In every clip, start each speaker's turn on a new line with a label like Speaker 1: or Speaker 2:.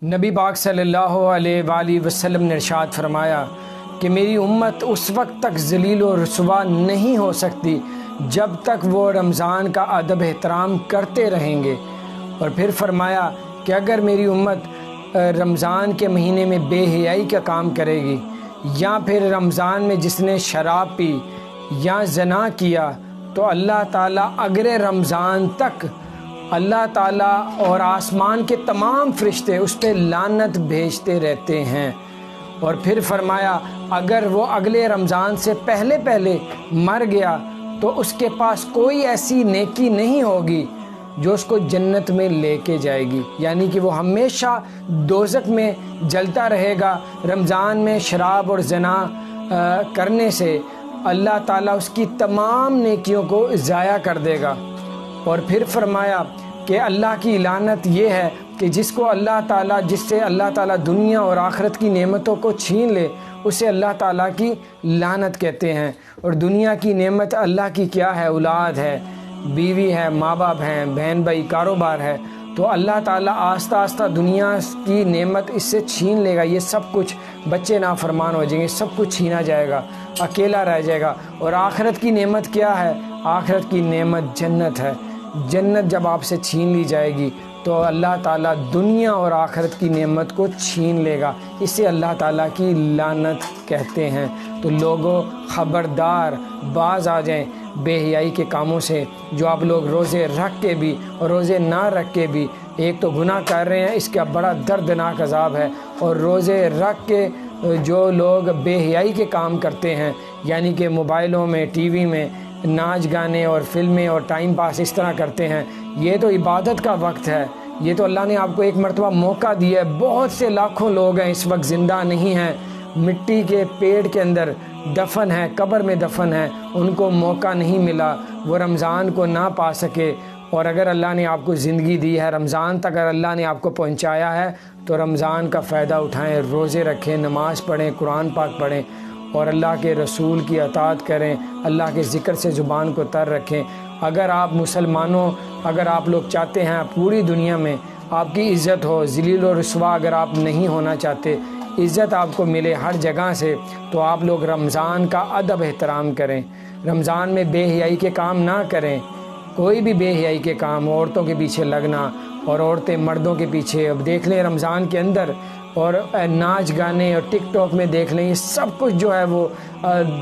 Speaker 1: نبی پاک صلی اللہ علیہ وآلہ وسلم نے ارشاد فرمایا کہ میری امت اس وقت تک ذلیل و رسوا نہیں ہو سکتی جب تک وہ رمضان کا ادب احترام کرتے رہیں گے۔ اور پھر فرمایا کہ اگر میری امت رمضان کے مہینے میں بے حیائی کا کام کرے گی، یا پھر رمضان میں جس نے شراب پی یا زنا کیا، تو اللہ تعالیٰ اگلے رمضان تک اللہ تعالیٰ اور آسمان کے تمام فرشتے اس پہ لعنت بھیجتے رہتے ہیں۔ اور پھر فرمایا اگر وہ اگلے رمضان سے پہلے مر گیا تو اس کے پاس کوئی ایسی نیکی نہیں ہوگی جو اس کو جنت میں لے کے جائے گی، یعنی کہ وہ ہمیشہ دوزخ میں جلتا رہے گا۔ رمضان میں شراب اور زنا کرنے سے اللہ تعالیٰ اس کی تمام نیکیوں کو ضائع کر دے گا۔ اور پھر فرمایا کہ اللہ کی لعنت یہ ہے کہ جس سے اللہ تعالیٰ دنیا اور آخرت کی نعمتوں کو چھین لے، اسے اللہ تعالیٰ کی لعنت کہتے ہیں۔ اور دنیا کی نعمت اللہ کی کیا ہے؟ اولاد ہے، بیوی ہے، ماں باپ ہیں، بہن بھائی، کاروبار ہے۔ تو اللہ تعالیٰ آہستہ آہستہ دنیا کی نعمت اس سے چھین لے گا۔ یہ سب کچھ، بچے نافرمان ہو جائیں گے، سب کچھ چھینا جائے گا، اکیلا رہ جائے گا۔ اور آخرت کی نعمت کیا ہے؟ آخرت کی نعمت جنت ہے۔ جنت جب آپ سے چھین لی جائے گی تو اللہ تعالیٰ دنیا اور آخرت کی نعمت کو چھین لے گا۔ اسے اللہ تعالیٰ کی لعنت کہتے ہیں۔ تو لوگوں خبردار، باز آ جائیں بے حیائی کے کاموں سے۔ جو آپ لوگ روزے رکھ کے بھی اور روزے نہ رکھ کے بھی ایک تو گناہ کر رہے ہیں، اس کا بڑا دردناک عذاب ہے۔ اور روزے رکھ کے جو لوگ بے حیائی کے کام کرتے ہیں، یعنی کہ موبائلوں میں، ٹی وی میں ناچ گانے اور فلمیں اور ٹائم پاس اس طرح کرتے ہیں، یہ تو عبادت کا وقت ہے۔ یہ تو اللہ نے آپ کو ایک مرتبہ موقع دیا ہے۔ بہت سے لاکھوں لوگ ہیں اس وقت زندہ نہیں ہیں، مٹی کے پیڑ کے اندر دفن ہے، قبر میں دفن ہے، ان کو موقع نہیں ملا، وہ رمضان کو نہ پا سکے۔ اور اگر اللہ نے آپ کو زندگی دی ہے، رمضان تک اگر اللہ نے آپ کو پہنچایا ہے، تو رمضان کا فائدہ اٹھائیں، روزے رکھیں، نماز پڑھیں، قرآن پاک پڑھیں، اور اللہ کے رسول کی اطاعت کریں، اللہ کے ذکر سے زبان کو تر رکھیں۔ اگر آپ مسلمانوں، اگر آپ لوگ چاہتے ہیں پوری دنیا میں آپ کی عزت ہو، ذلیل و رسوا اگر آپ نہیں ہونا چاہتے، عزت آپ کو ملے ہر جگہ سے، تو آپ لوگ رمضان کا ادب احترام کریں۔ رمضان میں بے حیائی کے کام نہ کریں، کوئی بھی بے حیائی کے کام، عورتوں کے پیچھے لگنا اور عورتیں مردوں کے پیچھے، اب دیکھ لیں رمضان کے اندر، اور ناچ گانے اور ٹک ٹاک میں دیکھ لیں، یہ سب کچھ جو ہے وہ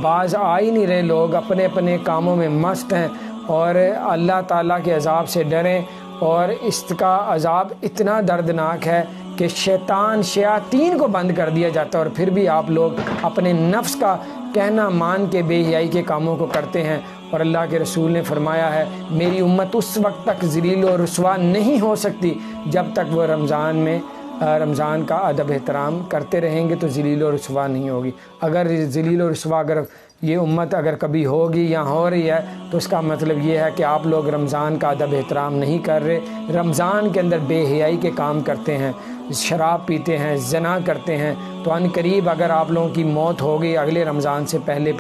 Speaker 1: باز آ ہی نہیں رہے، لوگ اپنے اپنے کاموں میں مست ہیں۔ اور اللہ تعالیٰ کے عذاب سے ڈریں، اور اس کا عذاب اتنا دردناک ہے کہ شیاطین کو بند کر دیا جاتا ہے، اور پھر بھی آپ لوگ اپنے نفس کا کہنا مان کے بے حیائی کے کاموں کو کرتے ہیں۔ اور اللہ کے رسول نے فرمایا ہے میری امت اس وقت تک ذلیل و رسوا نہیں ہو سکتی جب تک وہ رمضان کا ادب احترام کرتے رہیں گے، تو ذلیل و رسوا نہیں ہوگی۔ اگر ذلیل و رسوا اگر یہ امت اگر کبھی ہوگی یا ہو رہی ہے، تو اس کا مطلب یہ ہے کہ آپ لوگ رمضان کا ادب احترام نہیں کر رہے، رمضان کے اندر بے حیائی کے کام کرتے ہیں، شراب پیتے ہیں، زنا کرتے ہیں۔ تو ان قریب اگر آپ لوگوں کی موت ہوگی اگلے رمضان سے پہلے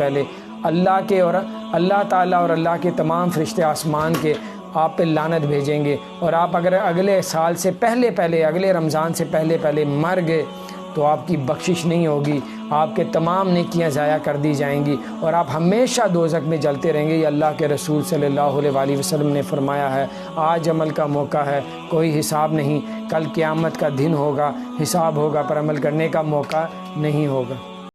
Speaker 1: اللہ تعالیٰ اور اللہ کے تمام فرشتے آسمان کے آپ پہ لعنت بھیجیں گے۔ اور آپ اگر اگلے سال سے اگلے رمضان سے پہلے مر گئے تو آپ کی بخشش نہیں ہوگی، آپ کے تمام نیکیاں ضائع کر دی جائیں گی، اور آپ ہمیشہ دوزخ میں جلتے رہیں گے۔ یہ اللہ کے رسول صلی اللہ علیہ وآلہ وسلم نے فرمایا ہے۔ آج عمل کا موقع ہے، کوئی حساب نہیں، کل قیامت کا دن ہوگا، حساب ہوگا، پر عمل کرنے کا موقع نہیں ہوگا۔